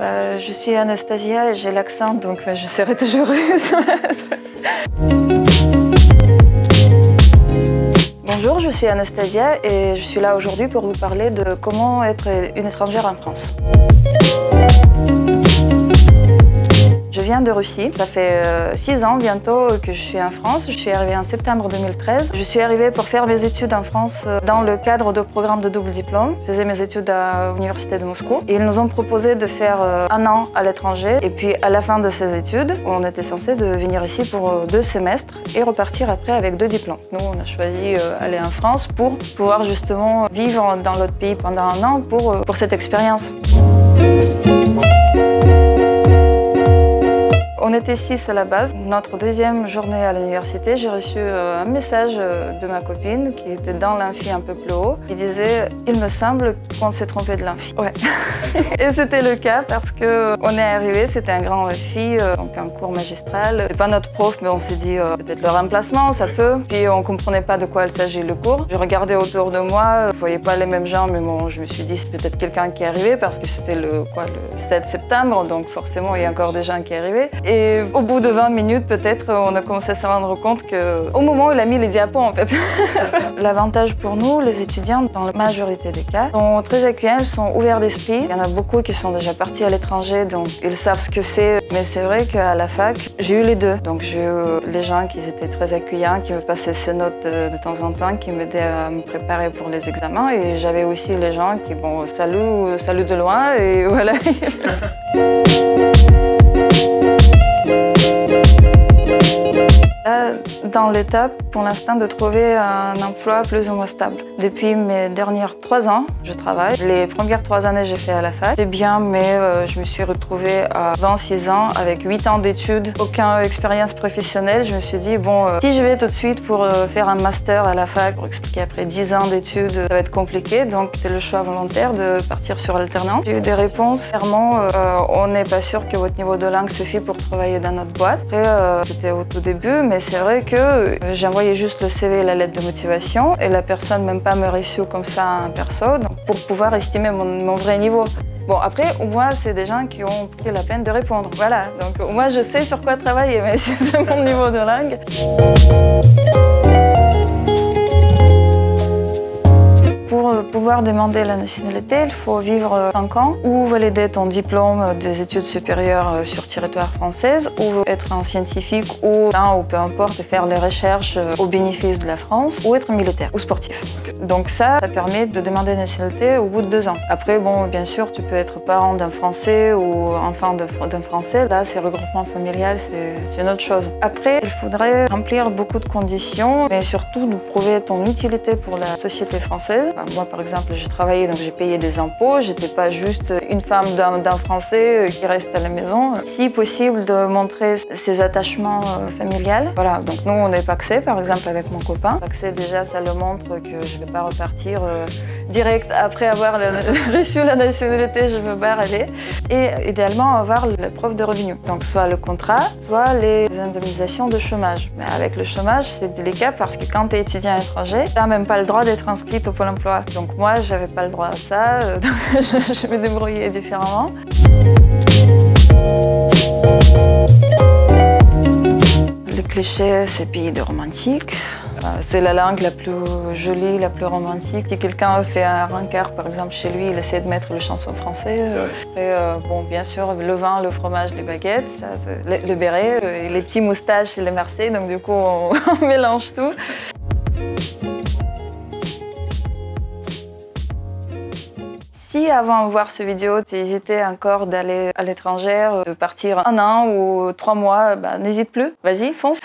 Je suis Anastasia et j'ai l'accent, donc je serai toujours russe. Bonjour, je suis Anastasia et je suis là aujourd'hui pour vous parler de comment être une étrangère en France. Je viens de Russie, ça fait 6 ans bientôt que je suis en France. Je suis arrivée en septembre 2013. Je suis arrivée pour faire mes études en France dans le cadre de programme de double diplôme. Je faisais mes études à l'Université de Moscou. Et ils nous ont proposé de faire 1 an à l'étranger. Et puis à la fin de ces études, on était censé de venir ici pour 2 semestres et repartir après avec 2 diplômes. Nous, on a choisi aller en France pour pouvoir justement vivre dans l'autre pays pendant 1 an pour cette expérience. On était 6 à la base. Notre 2e journée à l'université, j'ai reçu un message de ma copine qui était dans l'amphi un peu plus haut. Il disait « Il me semble qu'on s'est trompé de l'amphi ». Ouais. Et c'était le cas parce qu'on est arrivé, c'était un grand amphi, donc un cours magistral. C'est pas notre prof, mais on s'est dit peut-être le remplacement, ça peut. Puis on comprenait pas de quoi il s'agit le cours. Je regardais autour de moi, je voyais pas les mêmes gens, mais bon, je me suis dit c'est peut-être quelqu'un qui est arrivé parce que c'était le 7 septembre, donc forcément il y a encore des gens qui arrivaient. Et au bout de 20 minutes, peut-être, on a commencé à se rendre compte qu'au moment où il a mis les diapos, en fait. L'avantage pour nous, les étudiants, dans la majorité des cas, sont très accueillants, ils sont ouverts d'esprit. Il y en a beaucoup qui sont déjà partis à l'étranger, donc ils savent ce que c'est. Mais c'est vrai qu'à la fac, j'ai eu les deux. Donc j'ai eu les gens qui étaient très accueillants, qui me passaient ces notes de temps en temps, qui m'aidaient à me préparer pour les examens. Et j'avais aussi les gens qui, bon, salut de loin, et voilà. Là, dans l'étape, pour l'instant, de trouver un emploi plus ou moins stable. Depuis mes dernières 3 ans, je travaille. Les premières 3 années, j'ai fait à la fac. C'est bien, mais je me suis retrouvée à 26 ans avec 8 ans d'études, aucune expérience professionnelle. Je me suis dit, bon, si je vais tout de suite pour faire un master à la fac, pour expliquer après 10 ans d'études, ça va être compliqué. Donc, c'était le choix volontaire de partir sur alternance. J'ai eu des réponses. Clairement, on n'est pas sûr que votre niveau de langue suffit pour travailler dans notre boîte. Après, c'était au tout début, mais c'est vrai que j'ai envoyé juste le CV et la lettre de motivation et la personne même pas me reçu comme ça en perso, donc pour pouvoir estimer mon vrai niveau. Bon, après, au moins, c'est des gens qui ont pris la peine de répondre. Voilà, donc au moins, je sais sur quoi travailler, mais c'est mon niveau de langue. Pour pouvoir demander la nationalité, il faut vivre 5 ans ou valider ton diplôme des études supérieures sur territoire français ou être un scientifique ou peu importe, faire les recherches au bénéfice de la France ou être militaire ou sportif. Donc ça permet de demander la nationalité au bout de 2 ans. Après, bon, bien sûr, tu peux être parent d'un Français ou enfant d'un Français. Là, c'est regroupement familial, c'est une autre chose. Après, il faudrait remplir beaucoup de conditions, mais surtout de prouver ton utilité pour la société française. Moi, par exemple, j'ai travaillé, donc j'ai payé des impôts. J'étais pas juste une femme d'un Français qui reste à la maison. Si possible, de montrer ses attachements familiaux. Voilà, donc nous, on est pacsé, par exemple, avec mon copain. Pacsé, déjà, ça le montre que je vais pas repartir direct après avoir reçu la nationalité, je veux pas aller. Et idéalement, avoir la preuve de revenus. Donc, soit le contrat, soit les indemnisations de chômage. Mais avec le chômage, c'est délicat parce que quand tu es étudiant étranger, tu n'as même pas le droit d'être inscrite au Pôle emploi. Donc moi, j'avais pas le droit à ça, donc je me débrouillais différemment. Le cliché, c'est pays de romantique. C'est la langue la plus jolie, la plus romantique. Si quelqu'un fait un rencard, par exemple, chez lui, il essaie de mettre le chanson français. Après, bon, bien sûr, le vin, le fromage, les baguettes, ça, le béret, les petits moustaches et les Marseillais. Donc du coup, on mélange tout. Si avant de voir cette vidéo, tu hésitais encore d'aller à l'étranger, de partir 1 an ou 3 mois, bah, n'hésite plus, vas-y, fonce.